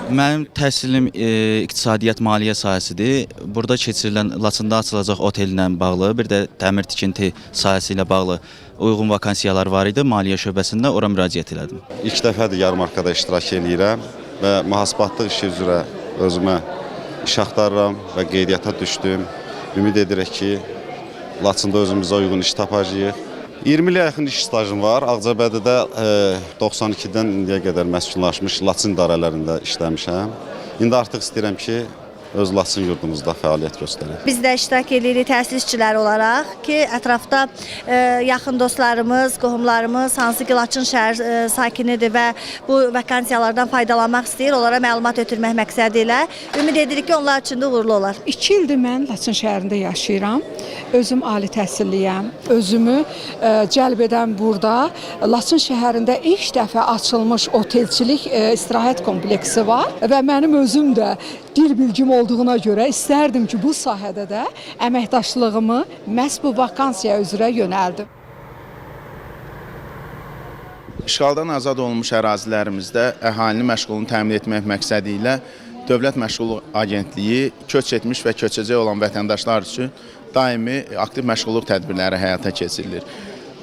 Mənim təhsilim iqtisadiyyat maliyyə sahəsidir. Burada keçirilən Laçında açılacaq otellə bağlı, bir də təmir tikinti sahəsi ilə bağlı uyğun vakansiyalar var idi. Maliyyə şöbəsində ora müraciət elədim. İlk dəfədir yarmarkada iştirak edirəm və mühasibatlıq işi üzrə özümə iş axtarıram və qeydiyyata düşdüm. Ümid edirək ki, Laçında özümüzə uyğun iş tapacağıq. 20 ilə yaxın iş stajım var. Ağcabədidə 92-dən indiyə qədər məskunlaşmış Laçın idarələrində işləmişəm. İndi artıq istəyirəm ki, öz Laçın yurdumuzda fəaliyyət göstərir. Biz də iştirak edirik təhsil işçiləri olaraq ki, ətrafda yaxın dostlarımız, qohumlarımız, hansı ki Laçın şəhər sakinidir və bu vakansiyalardan faydalanmaq istəyir, onlara məlumat ötürmək məqsədi ilə. Ümid edirik ki, onlar üçün də uğurlu olar. 2 ildir mən Laçın şəhərində yaşayıram. Özüm ali təhsilliyəm. Özümü cəlb edən burada Laçın şəhərində ilk dəfə açılmış otelçilik istirahət kompleksi var və mənim özüm də dil bilgim olduğuna görə istərdim ki, bu sahədə də əməkdaşlığımı məhz bu vakansiya üzrə yönəldim. İşğaldan azad olunmuş ərazilərimizdə əhalini məşğulunu təmin etmək məqsədi ilə Dövlət Məşğulluq Agentliyi köç etmiş və köçəcək olan vətəndaşlar üçün daimi aktiv məşğulluq tədbirləri həyata keçirilir.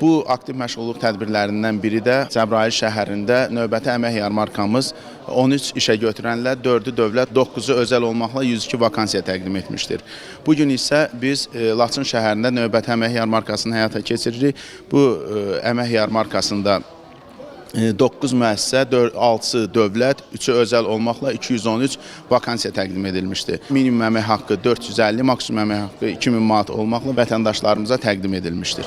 Bu aktiv məşğulluq tədbirlərindən biri də Cəbrayıl şəhərində növbəti əmək yarmarkamız 13 işə götürənlə 4-ü dövlət, 9-u özəl olmaqla 102 vakansiya təqdim etmişdir. Bugün isə biz Laçın şəhərində növbəti əmək yarmarkasını həyata keçiririk. Bu əmək yarmarkasında 9 müəssisə, 6-sı dövlət, 3-ü özəl olmaqla 213 vakansiya təqdim edilmişdir. Minimum əmək haqqı 450, maksimum əmək haqqı 2000 manat olmaqla vətəndaşlarımıza təqdim edilmişdir.